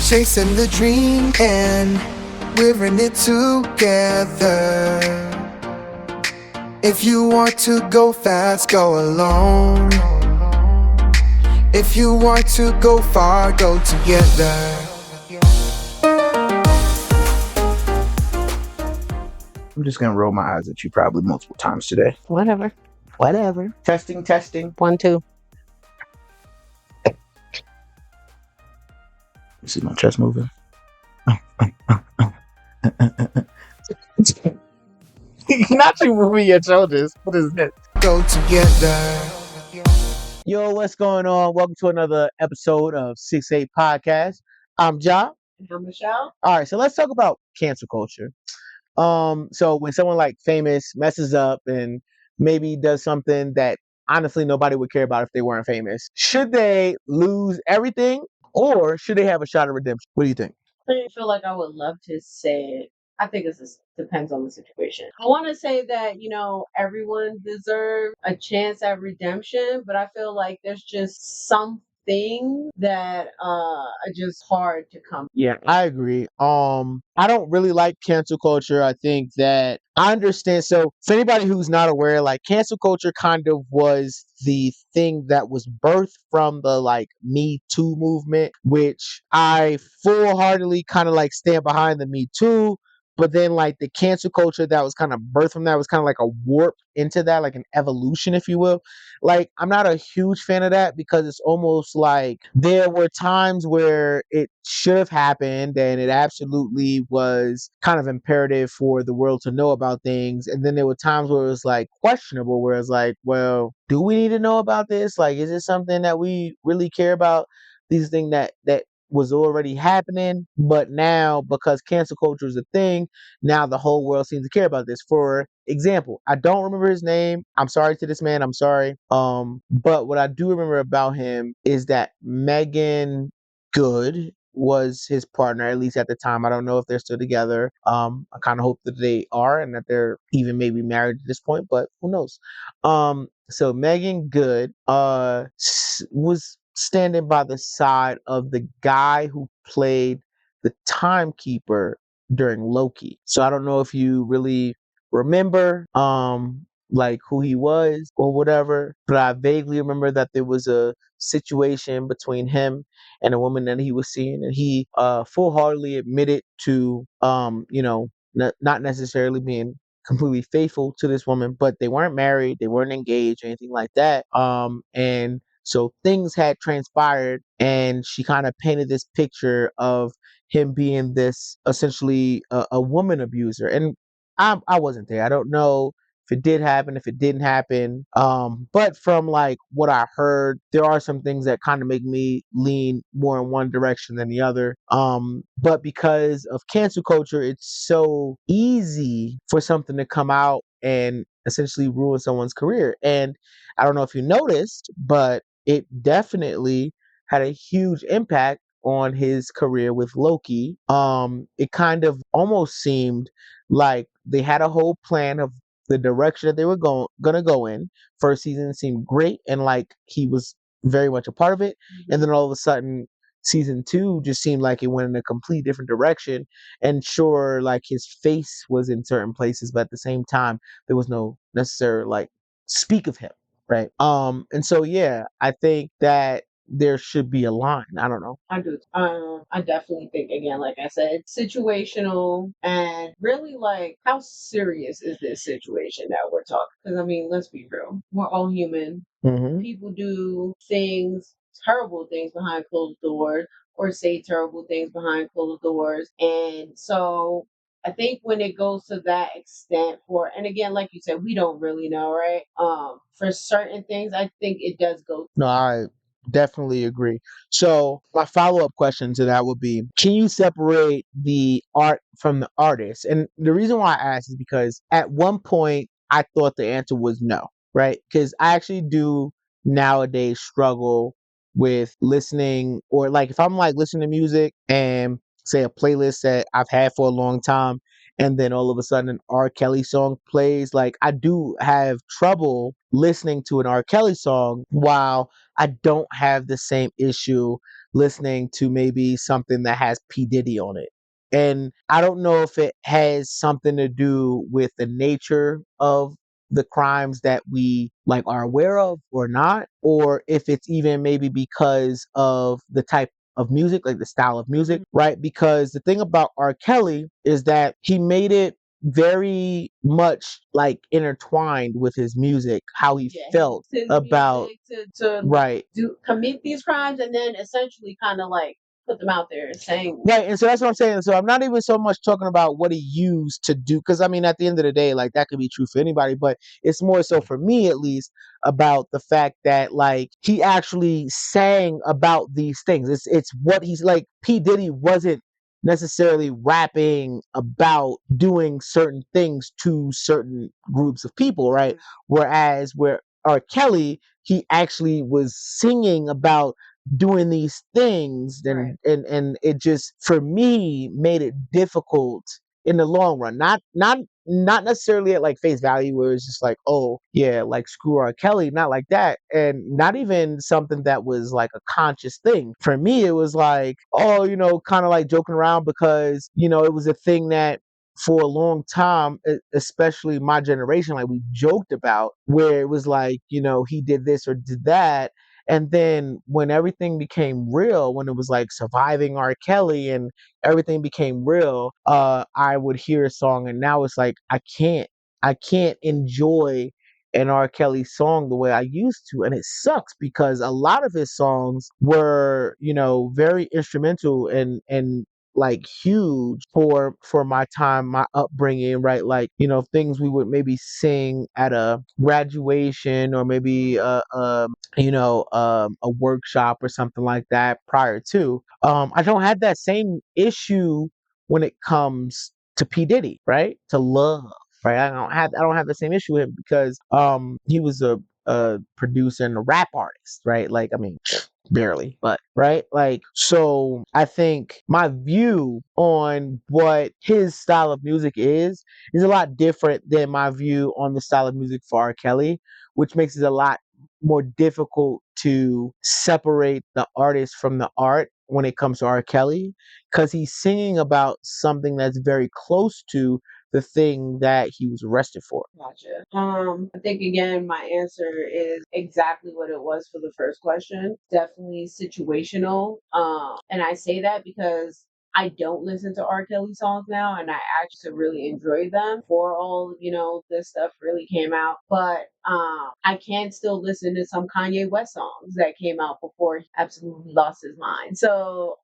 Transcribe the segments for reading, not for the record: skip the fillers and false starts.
chasing the dream and we're in it together. If you want to go fast, go alone. If you want to go far, go together. I'm just gonna roll my eyes at you probably multiple times today. Whatever. Testing. 1, 2. You see my chest moving? Not you moving your shoulders. What is this? Go together. Yo, what's going on? Welcome to another episode of 6-8 Podcast. I'm Ja. I'm Michelle. All right, so let's talk about cancel culture. So when someone like famous messes up and maybe does something that honestly nobody would care about if they weren't famous, should they lose everything or should they have a shot at redemption? What do you think? I feel like I would love to say it. I think it depends on the situation. I want to say that, everyone deserves a chance at redemption, but I feel like there's just some things that are just hard to come. Yeah, I agree. I don't really like cancel culture. I think that I understand. So for anybody who's not aware, like cancel culture kind of was the thing that was birthed from the like Me Too movement, which I full-heartedly kind of like stand behind the Me Too. But then like the cancel culture that was kind of birthed from that was kind of like a warp into that, like an evolution, if you will. Like I'm not a huge fan of that because it's almost like there were times where it should have happened and it absolutely was kind of imperative for the world to know about things, and then there were times where it was like questionable, where it's like, well, do we need to know about this? Like, is it something that we really care about? These things that was already happening, but now because cancel culture is a thing, now the whole world seems to care about this. For example, I don't remember his name. I'm sorry to this man. I'm sorry. But what I do remember about him is that Megan Good was his partner, at least at the time. I don't know if they're still together. I kind of hope that they are and that they're even maybe married at this point, but who knows? So Megan Good was standing by the side of the guy who played the timekeeper during Loki. So I don't know if you really remember like who he was or whatever, but I vaguely remember that there was a situation between him and a woman that he was seeing, and he full-heartedly admitted to not necessarily being completely faithful to this woman, but they weren't married, they weren't engaged or anything like that. And so things had transpired, and she kind of painted this picture of him being this essentially a woman abuser. And I wasn't there. I don't know if it did happen, if it didn't happen. But from like what I heard, there are some things that kind of make me lean more in one direction than the other. But because of cancel culture, it's so easy for something to come out and essentially ruin someone's career. And I don't know if you noticed, but it definitely had a huge impact on his career with Loki. It kind of almost seemed like they had a whole plan of the direction that they were gonna go in. First season seemed great, and like he was very much a part of it. And then all of a sudden, season 2 just seemed like it went in a complete different direction. And sure, like his face was in certain places, but at the same time, there was no necessary like speak of him, right? And so yeah, I think that there should be a line. I don't know. I do. I definitely think, again, like I said, situational and really like how serious is this situation that we're talking? Because I mean, let's be real. We're all human. Mm-hmm. People do things, terrible things behind closed doors, or say terrible things behind closed doors. And so I think when it goes to that extent and again, like you said, we don't really know, right? For certain things, I think it does go. No, I definitely agree. So my follow-up question to that would be, can you separate the art from the artist? And the reason why I ask is because at one point I thought the answer was no, right? Because I actually do nowadays struggle with listening, or like if I'm like listening to music and say a playlist that I've had for a long time, and then all of a sudden an R. Kelly song plays, like I do have trouble listening to an R. Kelly song while I don't have the same issue listening to maybe something that has P. Diddy on it. And I don't know if it has something to do with the nature of the crimes that we like are aware of or not, or if it's even maybe because of the type of music, like the style of music, right? Because the thing about R. Kelly is that he made it very much like intertwined with his music, how he felt his about music to right. do commit these crimes and then essentially kind of like put them out there and saying Right, and so that's what I'm saying. So I'm not even so much talking about what he used to do, because I mean, at the end of the day, like that could be true for anybody, but it's more so for me, at least, about the fact that like he actually sang about these things. It's what he's like. P Diddy wasn't necessarily rapping about doing certain things to certain groups of people, right? Whereas where R. Kelly, he actually was singing about doing these things, and it just for me made it difficult in the long run, not necessarily at like face value where it's just like, oh yeah, like screw R. Kelly, not like that, and not even something that was like a conscious thing. For me it was like, oh, kind of like joking around, because it was a thing that for a long time, especially my generation, like we joked about, where it was like, he did this or did that. And then when everything became real, when it was like surviving R. Kelly and everything became real, I would hear a song, and now it's like I can't enjoy an R. Kelly song the way I used to. And it sucks because a lot of his songs were, very instrumental and like huge for my time, my upbringing, right? Like, things we would maybe sing at a graduation, or maybe a workshop or something like that prior to. I don't have that same issue when it comes to P. Diddy, right? To love, right? I don't have the same issue with him because he was a producer and a rap artist, right? Like, I mean, barely, but right, like, so I think my view on what his style of music is a lot different than my view on the style of music for R. Kelly, which makes it a lot more difficult to separate the artist from the art when it comes to R. Kelly, because he's singing about something that's very close to the thing that he was arrested for. Gotcha. I think again, my answer is exactly what it was for the first question. Definitely situational. And I say that because I don't listen to R. Kelly songs now, and I actually really enjoy them before all this stuff really came out. But I can still listen to some Kanye West songs that came out before he absolutely lost his mind. So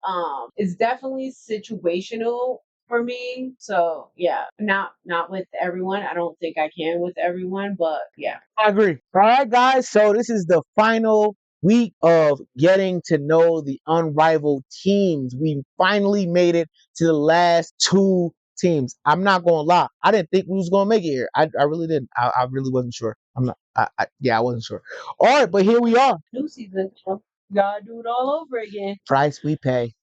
it's definitely situational for me. So yeah, not with everyone. I don't think I can with everyone, but yeah. I agree. All right, guys. So this is the final week of getting to know the unrivaled teams. We finally made it to the last two teams. I'm not gonna lie. I didn't think we was gonna make it here. I really didn't. I really wasn't sure. I'm not. Yeah, I wasn't sure. All right, but here we are. New season. Gotta do it all over again. Price we pay.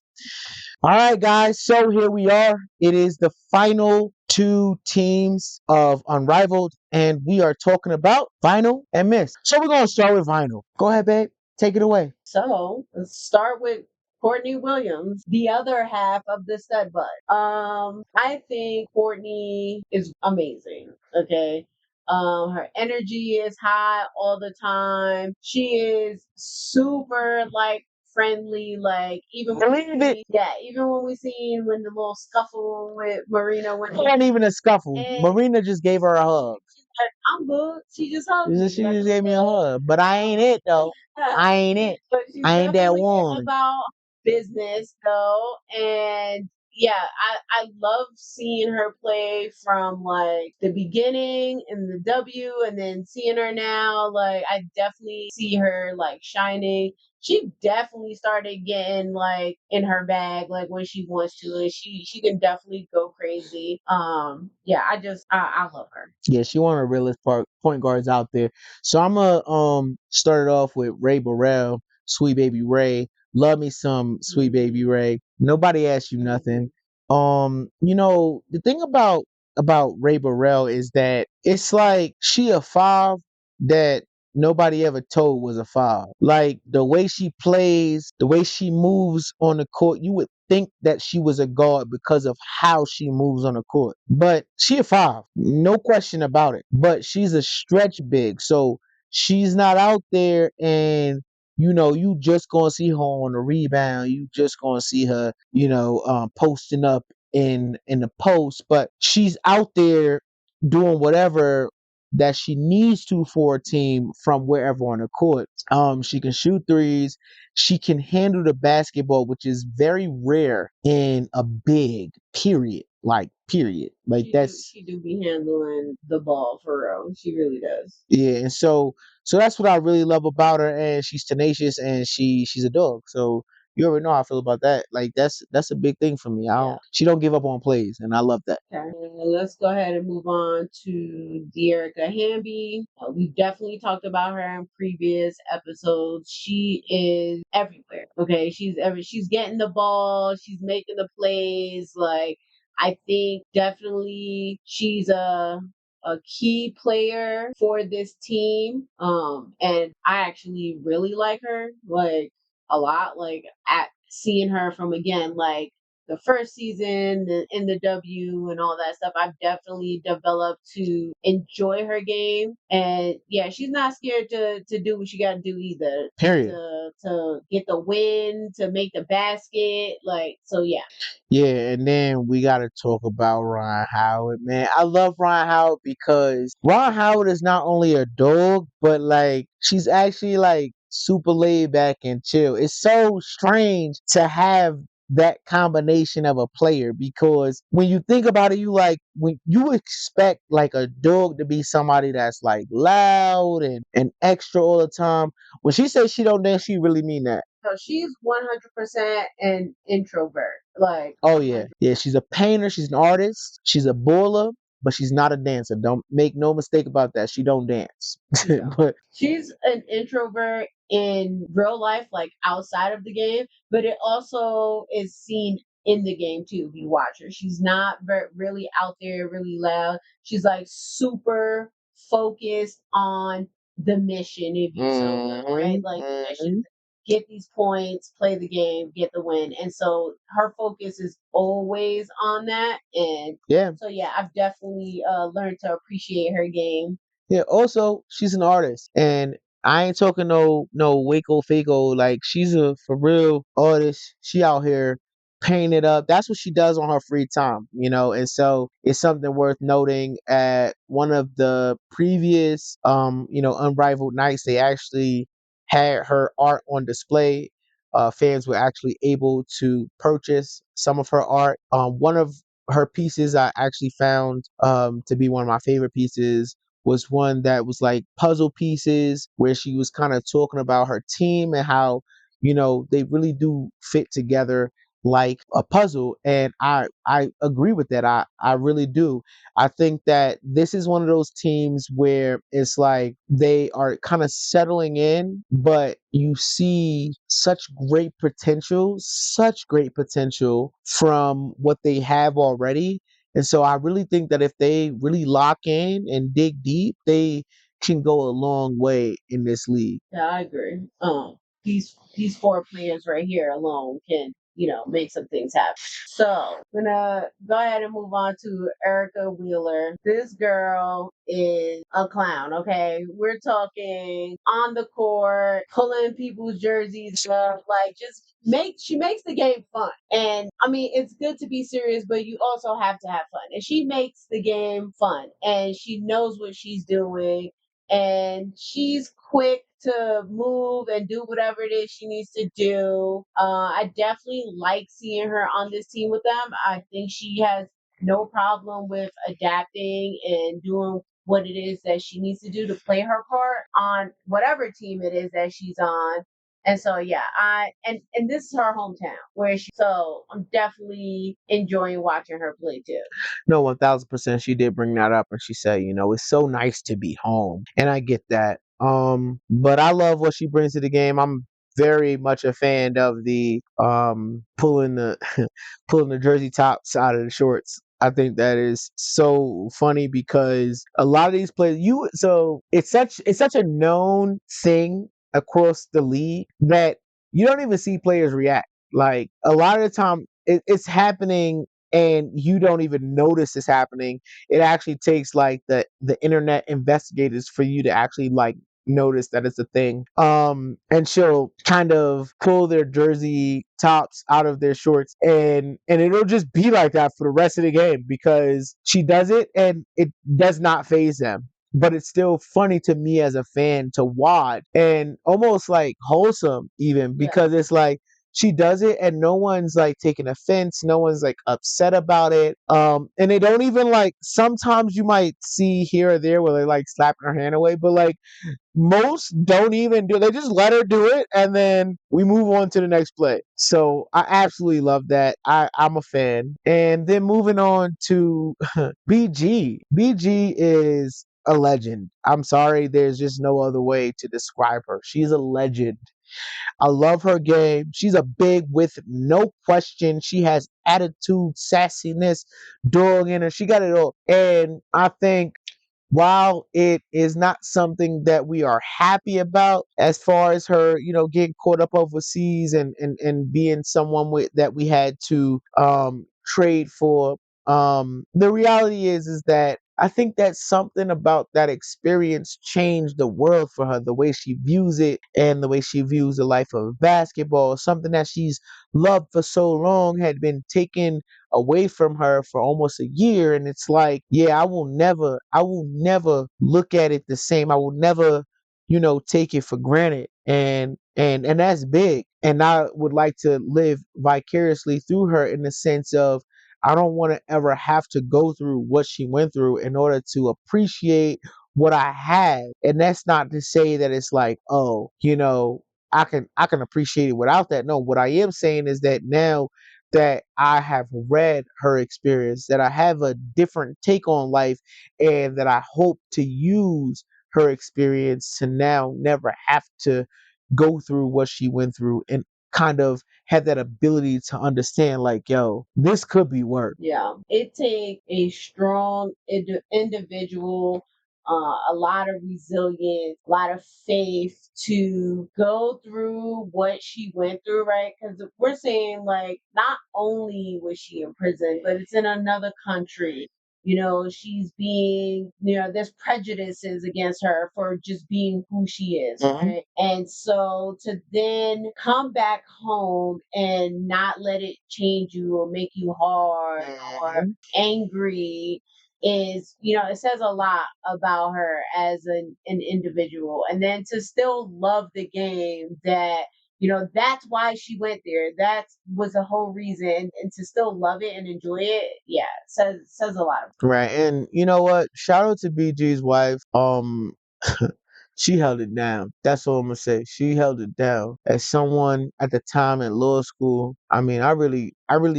All right, guys. So here we are. It is the final two teams of Unrivaled, and we are talking about Vinyl and Miss. So we're going to start with Vinyl. Go ahead, babe. Take it away. So let's start with Courtney Williams, the other half of the stud butt. I think Courtney is amazing. Okay. Her energy is high all the time. She is super like friendly, like even Believe it. yeah, even when we seen when the little scuffle with Marina It wasn't even a scuffle. Marina just gave her a hug. she's like, I'm good. She just hugged me. She just gave me a hug. But I ain't it, though. I ain't it. But she's I ain't that definitely one. about business though, and yeah, I love seeing her play from like the beginning in the W, and then seeing her now. Like I definitely see her like shining. She definitely started getting like in her bag, like when she wants to, and she can definitely go crazy. Yeah, I love her. Yeah, she one of the realest point guards out there. So I'm gonna start it off with Ray Burrell, Sweet Baby Ray. Love me some Sweet Baby Ray. Nobody asked you nothing. The thing about Ray Burrell is that it's like she a five that nobody ever told was a foul. Like the way she plays, the way she moves on the court, you would think that she was a guard because of how she moves on the court. But she a five, no question about it. But she's a stretch big, so she's not out there and you just gonna see her on the rebound. You just gonna see her, posting up in the post. But she's out there doing whatever that she needs to for a team from wherever on the court. She can shoot threes. She can handle the basketball, which is very rare in a big period. Like period. Like that's She do be handling the ball for real. She really does. yeah. And so that's what I really love about her. And she's tenacious and she's a dog. So you already know how I feel about that. Like that's a big thing for me. She don't give up on plays, and I love that. Okay. Let's go ahead and move on to Dearica Hamby. We've definitely talked about her in previous episodes. She is everywhere. Okay, she's getting the ball, she's making the plays. Like I think definitely she's a key player for this team. And I actually really like her, like a lot. Like at seeing her from again, like the first season in the W and all that stuff, I've definitely developed to enjoy her game. And yeah, she's not scared to do what she got to do either. Period. To get the win, to make the basket, like so. Yeah. Yeah, and then we got to talk about Ron Howard, man. I love Ron Howard because Ron Howard is not only a dog, but like she's actually like super laid back and chill. It's so strange to have that combination of a player because when you think about it, you like when you expect like a dog to be somebody that's like loud and extra all the time. When she says she don't dance, she really mean that. So she's 100% an introvert. Like, Oh yeah, yeah. She's a painter. She's an artist. She's a baller, but she's not a dancer. Don't make no mistake about that. She don't dance. But she's an introvert in real life, like outside of the game, but it also is seen in the game too. If you watch her, she's not really out there, really loud. She's like super focused on the mission, if you so will, right? Like the mission, get these points, play the game, get the win. And so her focus is always on that. And yeah, so yeah, I've definitely learned to appreciate her game. yeah. Also, she's an artist, and I ain't talking no Waco Faco. Like she's a for real artist. She out here painting it up. That's what she does on her free time. And so it's something worth noting. At one of the previous Unrivaled nights, they actually had her art on display. Fans were actually able to purchase some of her art. One of her pieces I actually found to be one of my favorite pieces was one that was like puzzle pieces where she was kind of talking about her team and how they really do fit together like a puzzle. And I agree with that. I really do. I think that this is one of those teams where it's like they are kind of settling in, but you see such great potential from what they have already. And so I really think that if they really lock in and dig deep, they can go a long way in this league. Yeah, I agree. These four players right here alone can, make some things happen. So I'm gonna go ahead and move on to Erica Wheeler. This girl is a clown, okay? We're talking on the court, pulling people's jerseys up, like she makes the game fun. And I mean it's good to be serious, but you also have to have fun. And she makes the game fun and she knows what she's doing and she's quick to move and do whatever it is she needs to do. I definitely like seeing her on this team with them. I think she has no problem with adapting and doing what it is that she needs to do to play her part on whatever team it is that she's on. And so yeah, and this is her hometown where so I'm definitely enjoying watching her play too. No, 1000%. She did bring that up, and she said, it's so nice to be home, and I get that. But I love what she brings to the game. I'm very much a fan of the pulling the pulling the jersey tops out of the shorts. I think that is so funny because a lot of these players, so it's such a known thing across the league that you don't even see players react. Like a lot of the time, it's happening and you don't even notice it's happening. It actually takes like the internet investigators for you to actually like notice that it's a thing. And she'll kind of pull their jersey tops out of their shorts and it'll just be like that for the rest of the game because she does it and it does not phase them. But it's still funny to me as a fan to watch and almost like wholesome even Yeah. because it's like she does it and no one's like taking offense, no one's like upset about it. And they don't even like sometimes you might see here or there where they're like slapping her hand away, but like most don't even do, they just let her do it and then we move on to the next play. So I absolutely love that. I'm a fan. And then moving on to BG is a legend. I'm sorry, there's just no other way to describe her. She's a legend. I love her game. She's a big with no question. She has attitude, sassiness, dog in her. She got it all. And I think while it is not something that we are happy about as far as her, getting caught up overseas and being someone that we had to trade for, the reality is that I think that something about that experience changed the world for her, the way she views it and the way she views the life of basketball, something that she's loved for so long had been taken away from her for almost a year. And it's like, yeah, I will never look at it the same. I will never, take it for granted. And that's big. And I would like to live vicariously through her in the sense of I don't want to ever have to go through what she went through in order to appreciate what I have. And that's not to say that it's like, oh, I can appreciate it without that. No, what I am saying is that now that I have read her experience, that I have a different take on life, and that I hope to use her experience to now never have to go through what she went through and kind of have that ability to understand, like, yo, this could be worse. Yeah, it takes a strong individual, a lot of resilience, a lot of faith to go through what she went through, right? Because we're saying, like, not only was she in prison, but it's in another country. She's being, there's prejudices against her for just being who she is, right? And so to then come back home and not let it change you or make you hard or angry is, it says a lot about her as an individual. And then to still love the game that's why she went there. That was the whole reason. And to still love it and enjoy it, yeah, says a lot. Right. And you know what? Shout out to BG's wife. She held it down. That's all I'm gonna say. She held it down. As someone at the time in law school, I mean, I really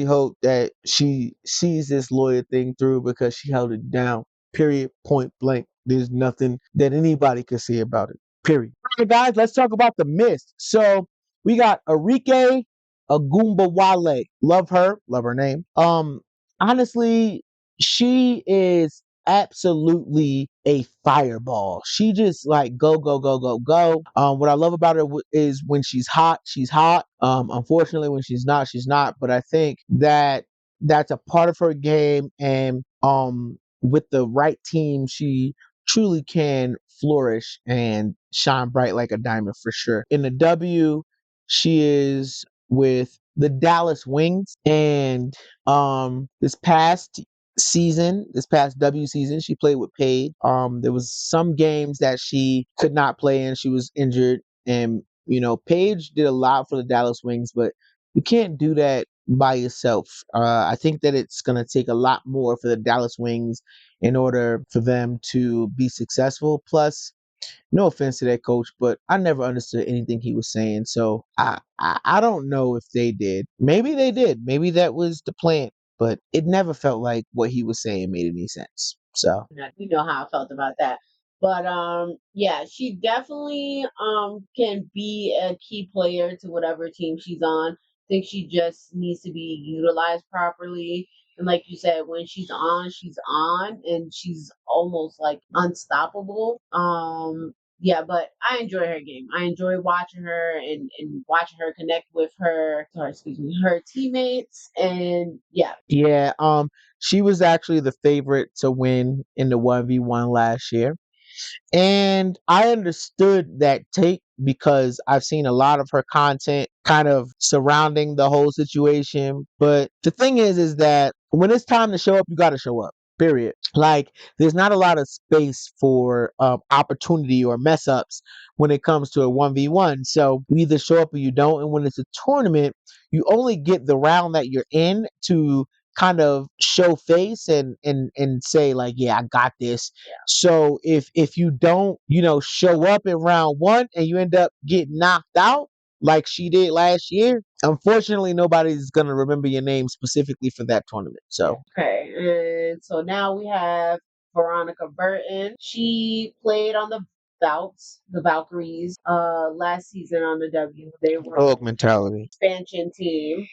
hope that she sees this lawyer thing through because she held it down. Period. Point blank. There's nothing that anybody could say about it. Period. All right, guys, let's talk about the mist. So we got Arike Agumbawale. Love her name. Honestly, she is absolutely a fireball. She just like go go go go go. What I love about her is when she's hot, she's hot. Unfortunately, when she's not, she's not. But I think that that's a part of her game, and with the right team, she truly can flourish and shine bright like a diamond for sure. In the W, she is with the Dallas Wings, and this past W season, she played with Paige. There was some games that she could not play in. She was injured, and Paige did a lot for the Dallas Wings, but you can't do that by yourself. I think that it's gonna take a lot more for the Dallas Wings in order for them to be successful. Plus, no offense to that coach, but I never understood anything he was saying. So I don't know if they did. Maybe they did. Maybe that was the plan, but it never felt like what he was saying made any sense. So You know how I felt about that. But yeah, she definitely can be a key player to whatever team she's on. I think she just needs to be utilized properly. And like you said, when she's on and she's almost like unstoppable. Yeah, but I enjoy her game. I enjoy watching her and watching her connect with her teammates. And yeah, Yeah, she was actually the favorite to win in the 1v1 last year. And I understood that take because I've seen a lot of her content kind of surrounding the whole situation. But the thing is that when it's time to show up, you got to show up. Period. Like, there's not a lot of space for opportunity or mess ups when it comes to a 1v1. So you either show up or you don't. And when it's a tournament, you only get the round that you're in to kind of show face and say like, yeah, I got this. So if you don't, show up in round one and you end up getting knocked out like she did last year, unfortunately nobody's gonna remember your name specifically for that tournament. yeah. So Okay, and so now we have Veronica Burton. She played on the Valkyries, last season on the W. They were dog mentality. expansion team.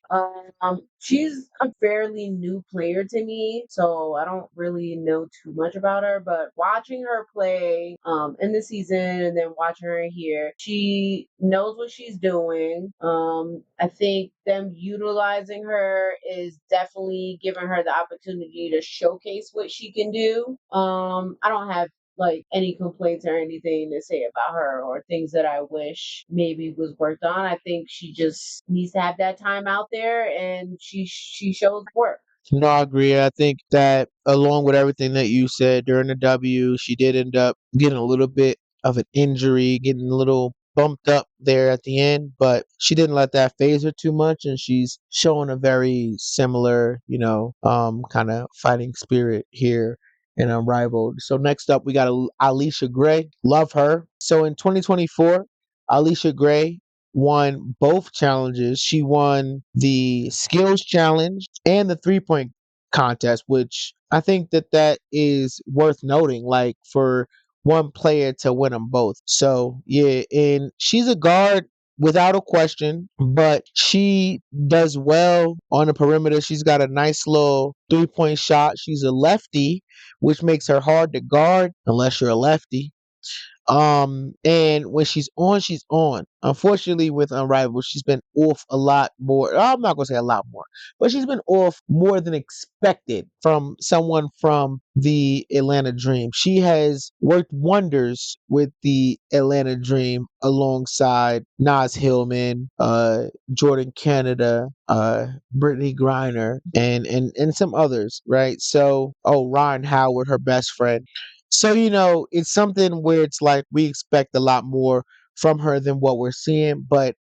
She's a fairly new player to me, so I don't really know too much about her. But watching her play, in the season and then watching her here, she knows what she's doing. I think them utilizing her is definitely giving her the opportunity to showcase what she can do. I don't have like any complaints or anything to say about her or things that I wish maybe was worked on. I think she just needs to have that time out there and she shows work. No, I agree. I think that along with everything that you said during the W, she did end up getting a little bit of an injury, getting a little bumped up there at the end, but she didn't let that phase her too much, and she's showing a very similar, kind of fighting spirit here in Unrivaled. So next up, we got Alicia Gray. Love her. So in 2024, Alicia Gray won both challenges. She won the skills challenge and the 3-point contest, which I think that is worth noting. Like, for one player to win them both. So yeah, and she's a guard without a question, but she does well on the perimeter. She's got a nice little 3-point shot. She's a lefty, which makes her hard to guard unless you're a lefty. And when she's on, she's on. Unfortunately, with Unrivaled, she's been off a lot more. I'm not gonna say a lot more, but she's been off more than expected from someone from the Atlanta Dream. She has worked wonders with the Atlanta Dream alongside Nas Hillman, Jordan Canada, Brittany Griner, and some others, right? So, Ryan Howard, her best friend. So, it's something where it's like we expect a lot more from her than what we're seeing, but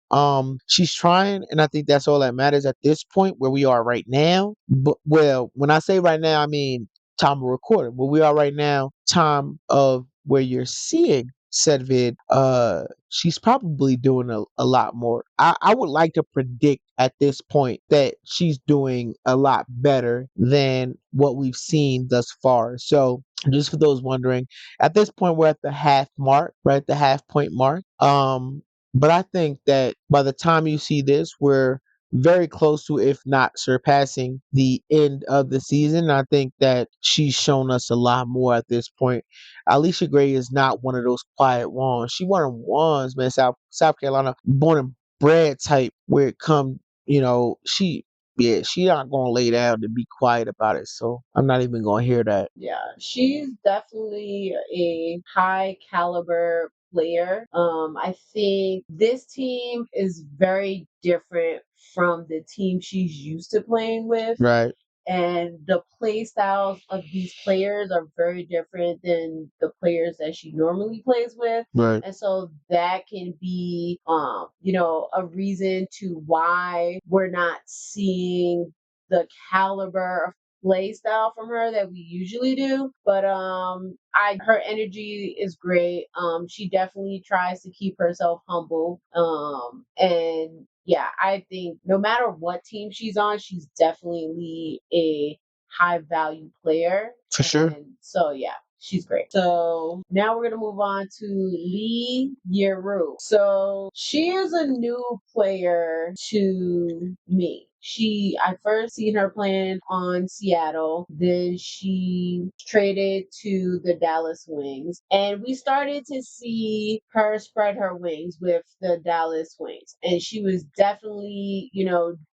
she's trying, and I think that's all that matters at this point where we are right now. But, well, when I say right now, I mean time of recording. Where we are right now, time of where you're seeing said vid, she's probably doing a lot more. I would like to predict at this point that she's doing a lot better than what we've seen thus far. So just for those wondering, at this point we're at the half mark, right? The half point mark. But I think that by the time you see this, we're very close to, if not surpassing, the end of the season. I think that she's shown us a lot more at this point. Alicia Gray is not one of those quiet ones. She one of them ones, man. South Carolina, born and bred type. Where it come, she not gonna lay down and be quiet about it. So I'm not even gonna hear that. Yeah, she's definitely a high caliber player. I think this team is very different from the team she's used to playing with. Right, And the play styles of these players are very different than the players that she normally plays with. right. And so that can be a reason to why we're not seeing the caliber of play style from her that we usually do. But I her energy is great. She definitely tries to keep herself humble. And yeah, I think no matter what team she's on, she's definitely a high value player. For sure. And so yeah. she's great. So now we're gonna move on to Lee Yeru. So she is a new player to me. I first seen her playing on Seattle, then she traded to the Dallas Wings, and we started to see her spread her wings with the Dallas Wings, and she was definitely,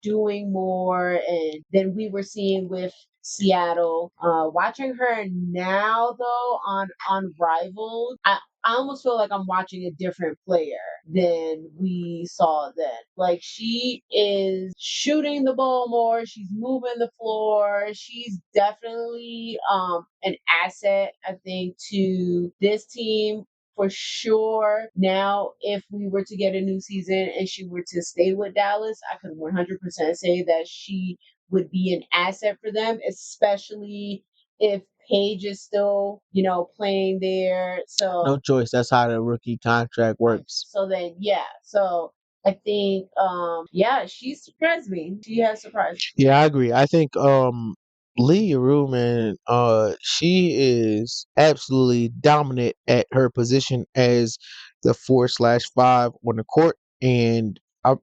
doing more and than we were seeing with Seattle. Watching her now though on Unrivaled, I almost feel like I'm watching a different player than we saw then. Like she is shooting the ball more, she's moving the floor, she's definitely an asset, I think, to this team for sure. Now, if we were to get a new season and she were to stay with Dallas, I could 100% say that she would be an asset for them, especially if Paige is still, playing there. So No choice. That's how the rookie contract works. so then yeah. So I think yeah, she surprised me. She has surprised me. Yeah, I agree. I think Lee Ruman, she is absolutely dominant at her position as the 4/5 on the court, and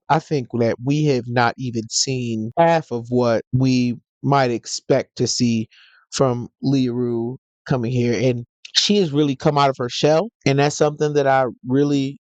I think that we have not even seen half of what we might expect to see from Lee Ru coming here, and she has really come out of her shell, and that's something that I really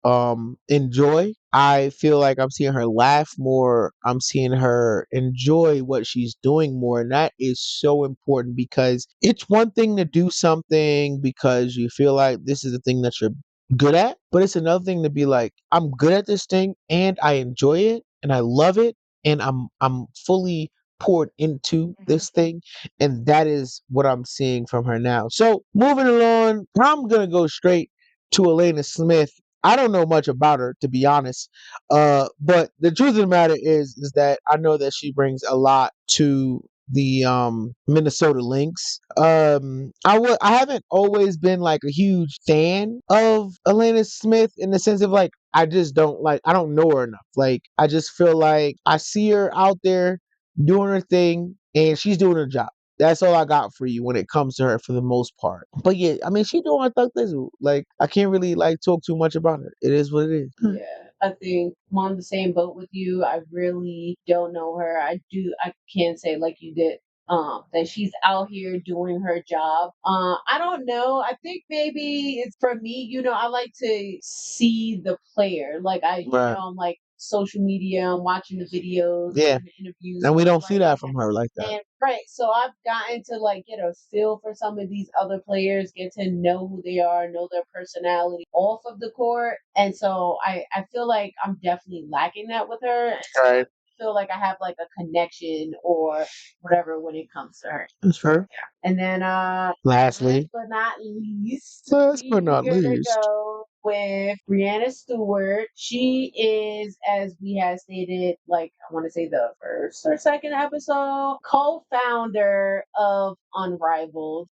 enjoy. I feel like I'm seeing her laugh more. I'm seeing her enjoy what she's doing more, and that is so important because it's one thing to do something because you feel like this is the thing that you're good at, but it's another thing to be like, I'm good at this thing and I enjoy it and I love it and I'm fully poured into this thing, and that is what I'm seeing from her now. So moving along, I'm gonna go straight to Elena Smith. I don't know much about her, to be honest, but the truth of the matter is that I know that she brings a lot to the Minnesota Lynx. I haven't always been like a huge fan of Elena Smith in the sense of like I don't know her enough. Like I just feel like I see her out there doing her thing and she's doing her job. That's all I got for you when it comes to her for the most part. But yeah, I mean, she doing her thug thing. Like I can't really like talk too much about her. It is what it is. Yeah, I think I'm on the same boat with you. I really don't know her. I can't say like you did, that she's out here doing her job. I don't know. I think maybe it's for me, I like to see the player. Like Right. I'm like social media, I'm watching the videos, Yeah. watching the interviews, And we stuff don't see like that from her like that. and right, so I've gotten to like get a feel for some of these other players, get to know who they are, know their personality off of the court, and so I feel like I'm definitely lacking that with her. And so I Right. feel like I have like a connection or whatever when it comes to her. That's fair. And then last Lastly, but not least, last but we're not gonna least, go with Brianna Stewart. She is, as we had stated, like I want to say the first or second episode, co-founder of Unrivaled.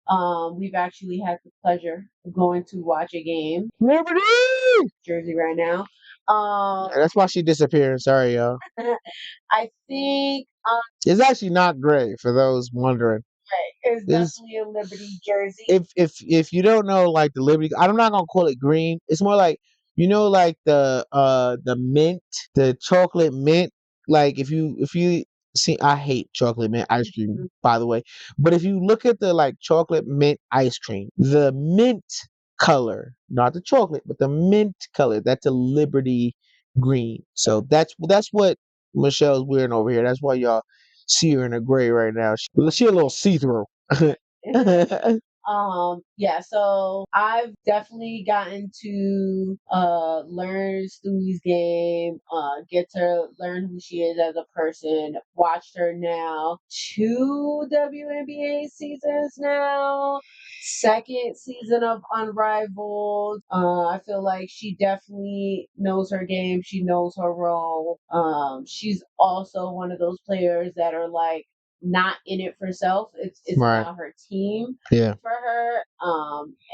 We've actually had the pleasure of going to watch a game, Liberty! Jersey right now. That's why she disappeared. Sorry, y'all. I think It's actually not gray for those wondering. it's This definitely a Liberty jersey. if you don't know like the Liberty, I'm not gonna call it green. It's more like like the mint, the chocolate mint. Like if you see, I hate chocolate mint ice cream, by the way. But if you look at the like chocolate mint ice cream, the mint color, not the chocolate, but the mint color, that's a Liberty green. So that's what Michelle's wearing over here. That's why y'all see her in a gray right now. She a little see through. Yeah, so I've definitely gotten to learn Stewie's game, get to learn who she is as a person. Watched her now 2 WNBA seasons now. Second season of Unrivaled. I feel like she definitely knows her game. She knows her role. She's also one of those players that are like not in it for self. It's Right. about her team Yeah. for her.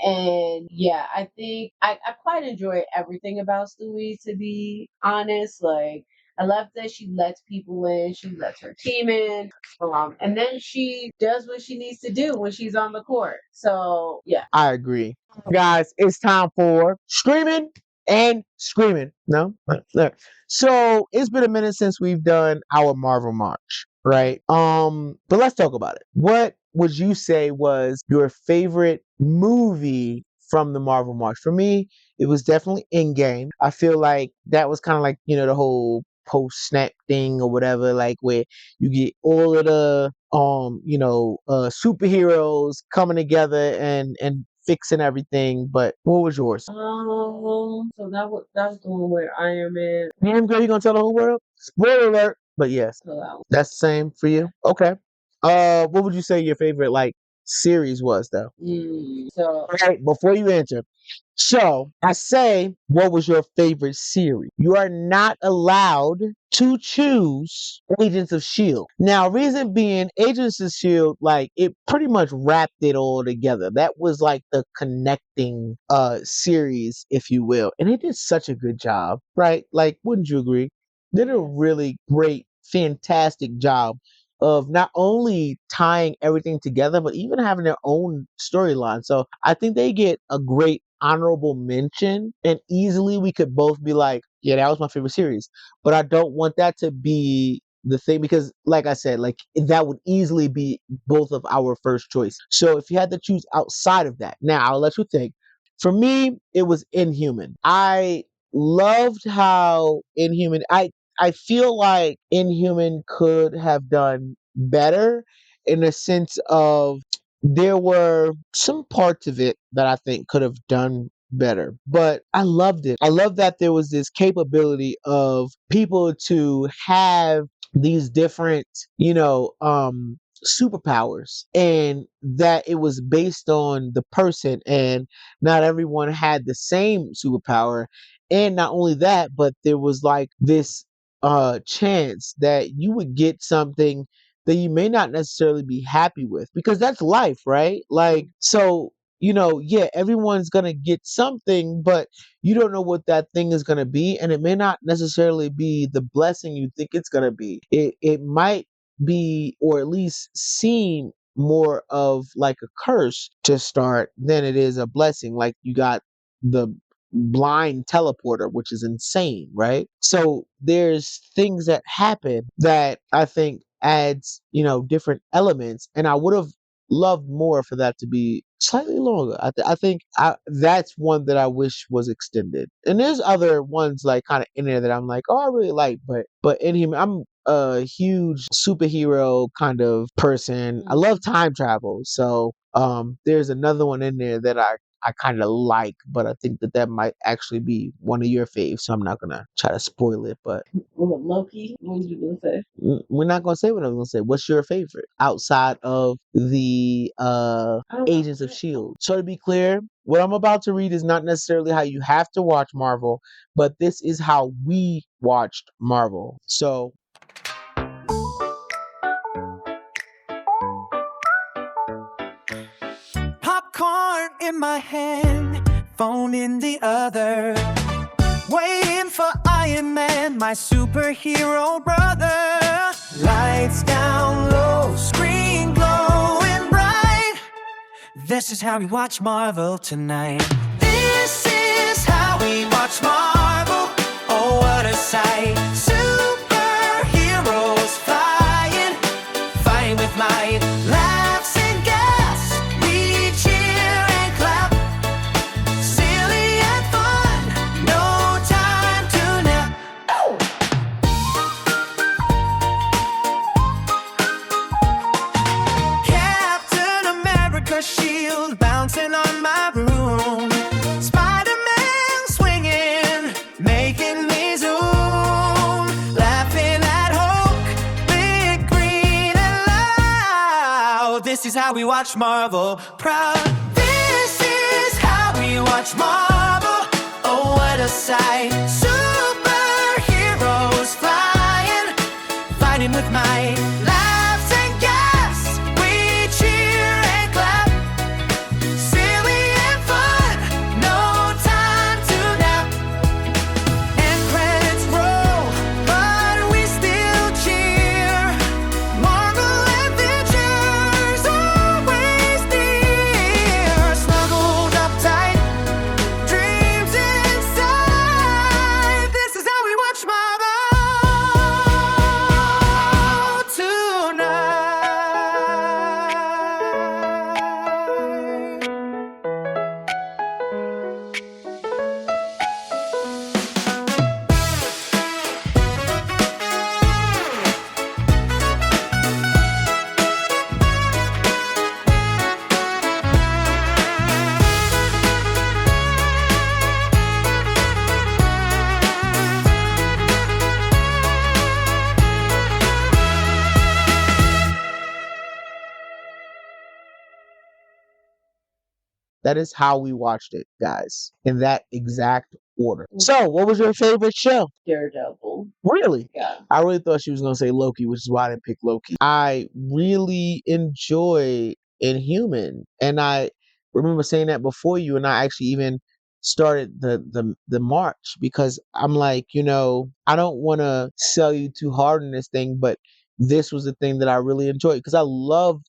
And yeah, I think I quite enjoy everything about Stewie, to be honest. Like I love that she lets people in, she lets her team in, and then she does what she needs to do when she's on the court. So yeah. I agree. Guys, it's time for Screaming and Screaming. No? No. So it's been a minute since we've done our Marvel March, right? But let's talk about it. What would you say was your favorite movie from the Marvel March? For me, it was definitely Endgame. I feel like that was kind of like, the whole post snap thing or whatever, like where you get all of the superheroes coming together and fixing everything. But what was yours? So that was the one where Iron Man. Damn girl, you gonna tell the whole world? Spoiler alert. But yes, So that was, that's the same for you. Okay. What would you say your favorite like series was though? so All right, before you answer. So I say, what was your favorite series? You are not allowed to choose Agents of S.H.I.E.L.D. Now, reason being, Agents of S.H.I.E.L.D., like, it pretty much wrapped it all together. That was like the connecting series, if you will. And it did such a good job, right? Like, wouldn't you agree? They did a really great, fantastic job of not only tying everything together, but even having their own storyline. So I think they get a great honorable mention, and easily we could both be like, yeah, that was my favorite series. But I don't want that to be the thing because, like I said, like that would easily be both of our first choice. So if you had to choose outside of that, now I'll let you think. For me, it was Inhuman. I loved how I feel like Inhuman could have done better in the sense of there were some parts of it that I think could have done better, but I loved it. I love that there was this capability of people to have these different, superpowers, and that it was based on the person, and not everyone had the same superpower. And not only that, but there was like this chance that you would get something that you may not necessarily be happy with, because that's life, right? Like, so, yeah, everyone's going to get something, but you don't know what that thing is going to be. And it may not necessarily be the blessing you think it's going to be. It might be, or at least seem more of like a curse to start than it is a blessing. Like you got the blind teleporter, which is insane, right? So there's things that happen that I think adds, different elements, and I would have loved more for that to be slightly longer. I think that's one that I wish was extended. And there's other ones like kind of in there that I'm like, oh, I really like, but in him, I'm a huge superhero kind of person. I love time travel, so there's another one in there that I kind of like, but I think that might actually be one of your faves, so I'm not gonna try to spoil it. But Loki. What was you gonna say? we're not gonna say what I'm gonna say. What's your favorite outside of the Agents of Shield? So to be clear, what I'm about to read is not necessarily how you have to watch Marvel, but this is how we watched Marvel. So Popcorn in my hand, phone in the other. Waiting for Iron Man, my superhero brother. Lights down low, screen glowing bright. This is how we watch Marvel tonight. This is how we watch Marvel. Oh, what a sight. Superheroes flying, fighting with might. Laughs and gas, we cheer and clap. Silly and fun, no time to nap. Oh! Captain America's shield bouncing on my room. Spider-Man swinging, making me zoom. Laughing at Hulk, big, green, and loud. This is how we watch Marvel proud. This is how we watch Marvel. Oh, what a sight. Superheroes flying, fighting with might. Laughs and gas, we cheer and clap. Silly and fun, no time to nap. And credits roll, but That is how we watched it, guys, in that exact order. So, what was your favorite show? Daredevil. Really? Yeah. I really thought she was going to say Loki, which is why I didn't pick Loki. I really enjoy Inhuman, and I remember saying that before you, and I actually even started the march because I'm like, I don't want to sell you too hard in this thing, but this was the thing that I really enjoyed because I love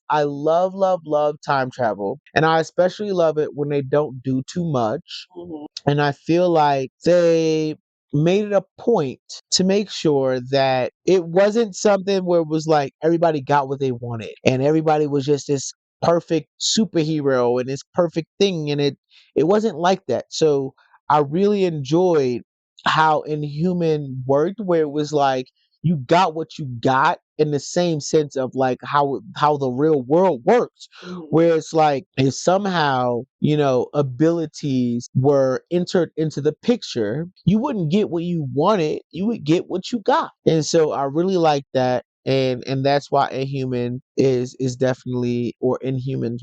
time travel, and I especially love it when they don't do too much. Mhm. And I feel like they made it a point to make sure that it wasn't something where it was like everybody got what they wanted and everybody was just this perfect superhero and this perfect thing, and it wasn't like that. So I really enjoyed how Inhuman worked, where it was like you got what you got in the same sense of like how the real world works, Mhm. where it's like if somehow abilities were entered into the picture, you wouldn't get what you wanted, you would get what you got. And so I really like that, and that's why Inhuman is definitely, or Inhumans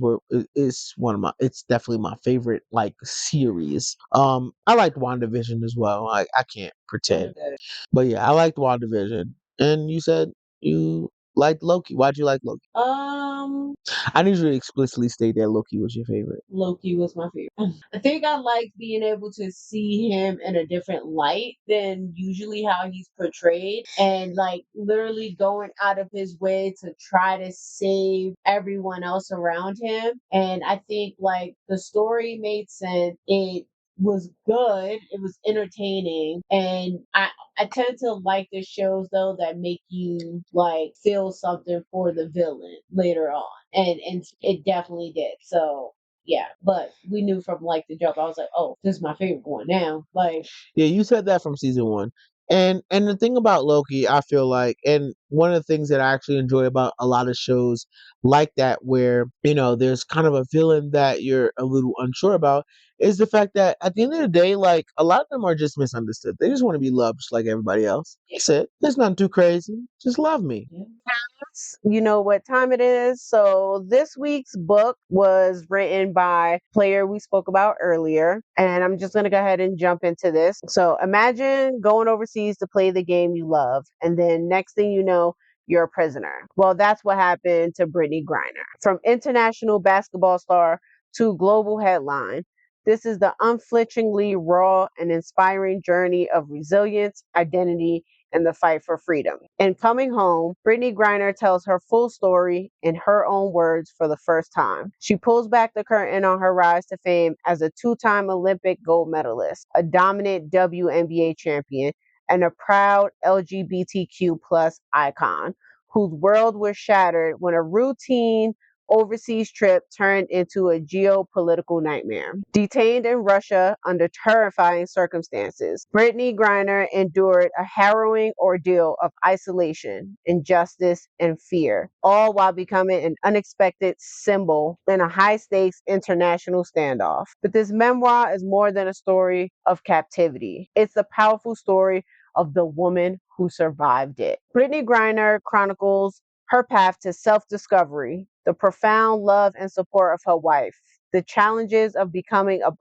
is one of my, it's definitely my favorite like series. I liked WandaVision as well. I can't pretend, Okay. but yeah, I liked WandaVision. And you said you liked Loki. Why'd you like Loki? I need you to explicitly state that Loki was your favorite. Loki was my favorite. I think I liked being able to see him in a different light than usually how he's portrayed, and like literally going out of his way to try to save everyone else around him. And I think like the story made sense. It was good. It was entertaining, and I tend to like the shows though that make you like feel something for the villain later on, and it definitely did. So yeah, but we knew from like the jump. I was like, oh, this is my favorite one now. Like, Yeah, you said that from season one. And the thing about Loki, I feel like, and one of the things that I actually enjoy about a lot of shows like that, where, there's kind of a villain that you're a little unsure about, is the fact that at the end of the day, like, a lot of them are just misunderstood. They just want to be loved just like everybody else. That's it. It's nothing too crazy. Just love me. yeah. You know what time it is. So this week's book was written by player we spoke about earlier, and I'm just going to go ahead and jump into this. So imagine going overseas to play the game you love, and then next thing you know, you're a prisoner. Well, that's what happened to Brittany Griner. From international basketball star to global headline, this is the unflinchingly raw and inspiring journey of resilience, identity, and the fight for freedom. In Coming Home, Brittany Griner tells her full story in her own words for the first time. She pulls back the curtain on her rise to fame as a two-time Olympic gold medalist, a dominant WNBA champion, and a proud LGBTQ plus icon whose world was shattered when a routine overseas trip turned into a geopolitical nightmare. Detained in Russia under terrifying circumstances, Brittany Griner endured a harrowing ordeal of isolation, injustice, and fear, all while becoming an unexpected symbol in a high-stakes international standoff. But this memoir is more than a story of captivity. It's a powerful story of the woman who survived it. Brittany Griner chronicles her path to self-discovery, the profound love and support of her wife, the challenges of becoming a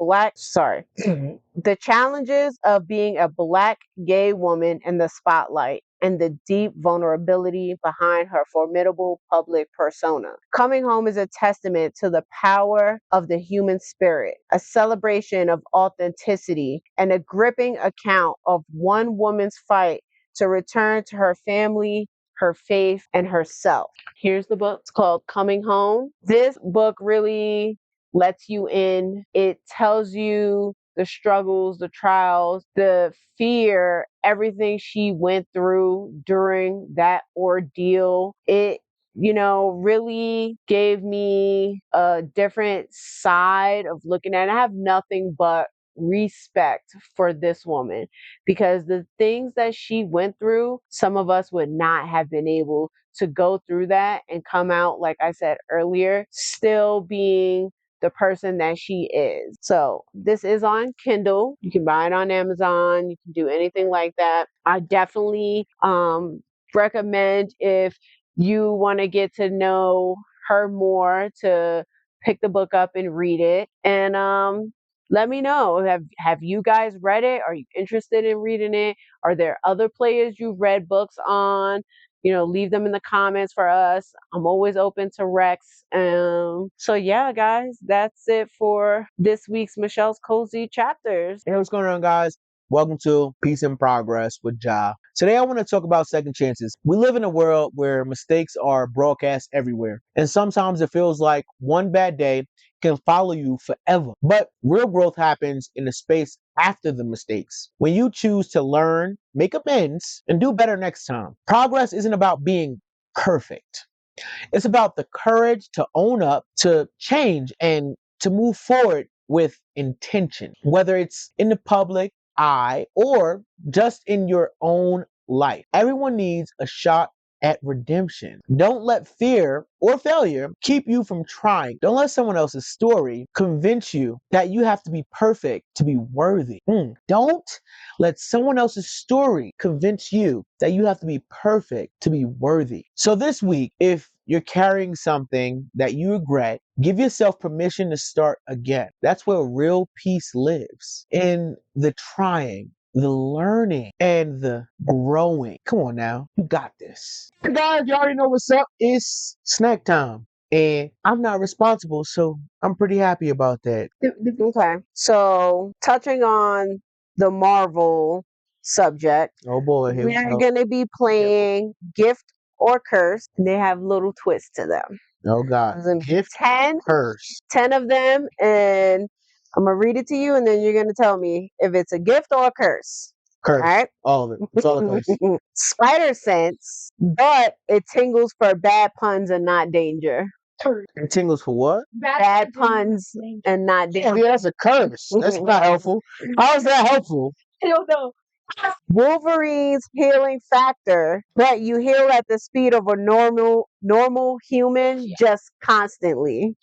the challenges of being a Black gay woman in the spotlight, and the deep vulnerability behind her formidable public persona. Coming Home is a testament to the power of the human spirit, a celebration of authenticity, and a gripping account of one woman's fight to return to her family, her faith, and herself. Here's the book. It's called Coming Home. This book really lets you in. It tells you the struggles, the trials, the fear, everything she went through during that ordeal. It really gave me a different side of looking at it. I have nothing but respect for this woman because the things that she went through, some of us would not have been able to go through that and come out, like I said earlier, still being the person that she is. So this is on Kindle. You can buy it on Amazon. You can do anything like that. I definitely recommend, if you want to get to know her more, to pick the book up and read it. And let me know. Have you guys read it? Are you interested in reading it? Are there other players you've read books on? Leave them in the comments for us. I'm always open to recs. So yeah, guys, that's it for this week's Michelle's Cozy Chapters. Hey, what's going on, guys? Welcome to Peace and Progress with Ja. Today, I want to talk about second chances. We live in a world where mistakes are broadcast everywhere, and sometimes it feels like one bad day can follow you forever. But real growth happens in the space after the mistakes. When you choose to learn, make amends, and do better next time. Progress isn't about being perfect. It's about the courage to own up, to change, and to move forward with intention, whether it's in the public eye or just in your own life. Everyone needs a shot at redemption. Don't let fear or failure keep you from trying. Don't let someone else's story convince you that you have to be perfect to be worthy. Don't let someone else's story convince you that you have to be perfect to be worthy. So this week, if you're carrying something that you regret, give yourself permission to start again. That's where real peace lives. In the trying, the learning, and the growing. Come on now. You got this. Guys, you already know what's up. It's snack time. And I'm not responsible, so I'm pretty happy about that. Okay. So touching on the Marvel subject, Oh boy, here we we're go. going to be playing Gift or Curse. And they have little twists to them. Oh God. There's gonna be Gift, 10 curse. of them, and I'm gonna read it to you, and then you're gonna tell me if it's a gift or a curse. Curse. All right. All of it. It's all a curse. Spider sense, but it tingles for bad puns and not danger. It tingles for what? Bad puns and not danger. Yeah, that's a curse. That's not helpful. How is that helpful? I don't know. Wolverine's healing factor, but you heal at the speed of a normal human, just constantly.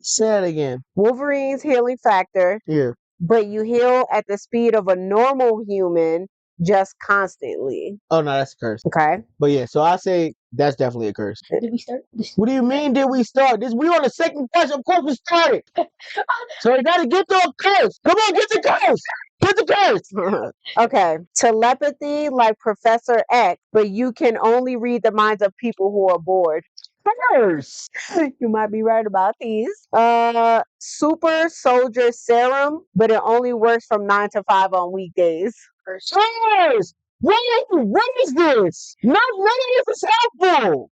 Say that again. Wolverine's healing factor, Yeah. but you heal at the speed of a normal human, just constantly. Oh no, that's a curse. Okay. But yeah, so I say that's definitely a curse. Did we start? What do you mean did we start? We on the second question. Of course we started. So you gotta get to a curse. Come on, get the curse. Get the curse. Okay. Telepathy like Professor X, but you can only read the minds of people who are bored. Curse. You might be right about these. Super soldier serum, but it only works from 9 to 5 on weekdays. Curse. What is this? None of this is helpful.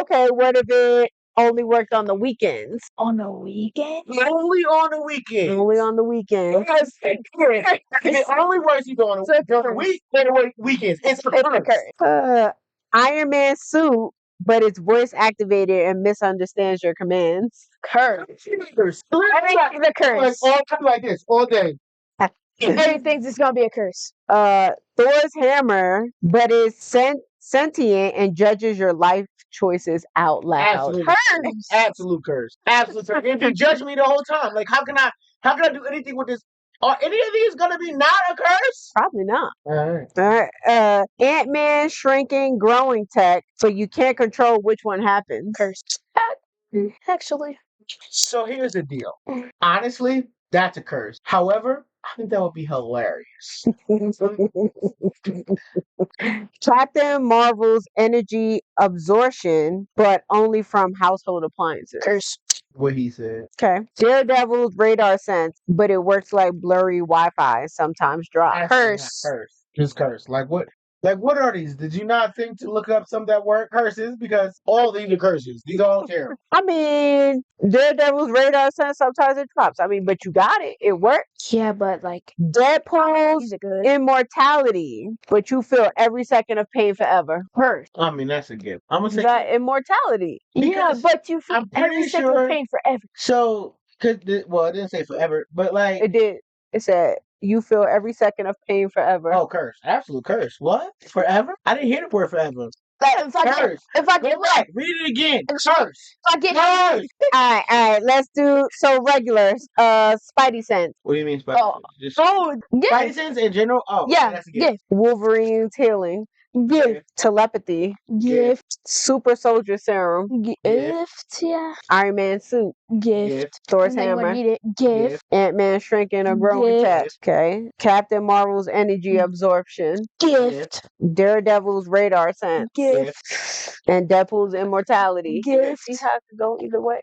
Okay, what if it only worked on the weekends? On the weekend? Only on the weekend. Only on the weekends. It only works either on the week or the weekends. It's a curse. Iron Man suit, but it's voice activated and misunderstands your commands. Curse. Curse. Everything's a curse. Like this all day. Everything's just gonna be a curse. Thor's hammer, but is sentient and judges your life choices out loud. Absolute Curse. Absolute curse. Absolute curse. If you judge me the whole time, like how can I do anything with this? Are any of these gonna be not a curse? Probably not. All right. Ant-Man shrinking growing tech, so you can't control which one happens. Curse. Actually. So here's the deal. Honestly, that's a curse. However, I think that would be hilarious. Captain Marvel's energy absorption, but only from household appliances. Curse. What he said. Okay. Daredevil's radar sense, but it works like blurry Wi-Fi, sometimes dry. Curse. Curse. Just curse. Like what? Like what are these? Did you not think to look up some that weren't curses? Because all these are curses. These are all terrible. I mean, Daredevil's radar sense, sometimes it drops. I mean, but you got it. It works. Yeah, but like Deadpool's is it good? immortality, but you feel every second of pain forever. Curse. I mean, that's a gift. I'm gonna say That immortality. Yeah, because but you feel I'm pretty every second sure- of pain forever. so. Well, it didn't say forever, but like, It did. It said you feel every second of pain forever. oh, curse, absolute curse. What? Forever? I didn't hear the word forever. If I get, Curse. if I Go get, back. Read it again. Curse. if I get, Curse. All right. Let's do regular. Spidey sense. What do you mean, Spidey? Oh. Just oh, Spidey yeah, sense in general. Oh, yeah, that's a gift. yeah. Wolverine's healing. Gift. Telepathy. Gift. Super soldier serum. Gift. Yeah. Iron Man suit. Gift. Thor's Anyone hammer. need it? Gift. Ant-Man shrinking or growing Gift. tech. Okay. Captain Marvel's energy absorption. Gift. Daredevil's radar sense. Gift. And Deadpool's immortality. Gift. These have to go either way.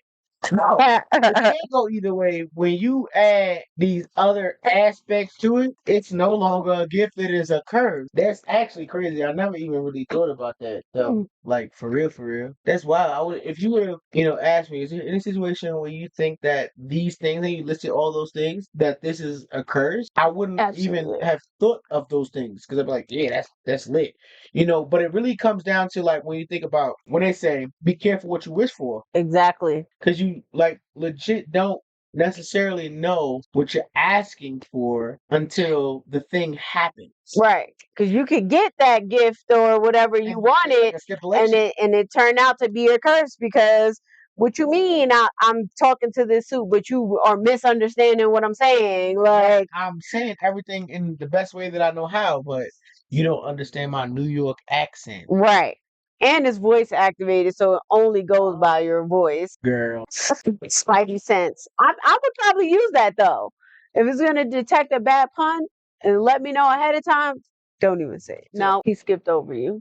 No, it can't go either way. When you add these other aspects to it, it's no longer a gift, it is a curse. That's actually crazy. I never even really thought about that though. Like for real, for real. That's wild. I would, if you would have, asked me, is there any situation where you think that these things, and you listed all those things, that this is a curse? I wouldn't even Absolutely. have thought of those things because I'd be like, yeah, that's lit. But it really comes down to like when you think about when they say, be careful what you wish for. Exactly. Because you like legit don't necessarily know what you're asking for until the thing happens. Right. Because you could get that gift or whatever you And wanted, like a stipulation. and it turned out to be a curse because what you mean I'm talking to this suit, but you are misunderstanding what I'm saying. Like, I'm saying everything in the best way that I know how, but you don't understand my New York accent. right. And it's voice activated, so it only goes by your voice. Girl. Spidey sense. I would probably use that though. If it's gonna detect a bad pun and let me know ahead of time, don't even say it. No, he skipped over you.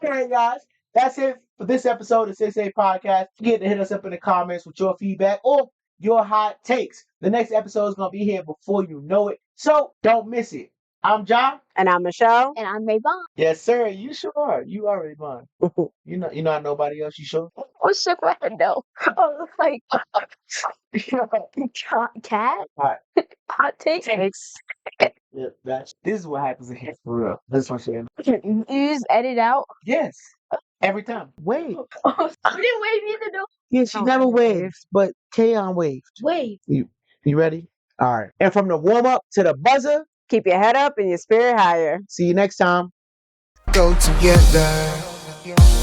Okay, guys. That's it for this episode of 6A Podcast. Forget to hit us up in the comments with your feedback or your hot takes. The next episode is going to be here before you know it. So don't miss it. I'm John. And I'm Michelle. And I'm Mayvon. Yes, sir. You sure are. You already mine. You're not nobody else. You sure? I shook my head no. I was like, cat? Hot. Hot take? Yeah, this is what happens in here for real. This one saying. You just edit out? Yes. Every time. Wait. You didn't wave either, though. Yeah, she never waves, but Kayon waved. Wave. You ready? All right. And from the warm up to the buzzer, Keep your head up and your spirit higher. see you next time. Go together.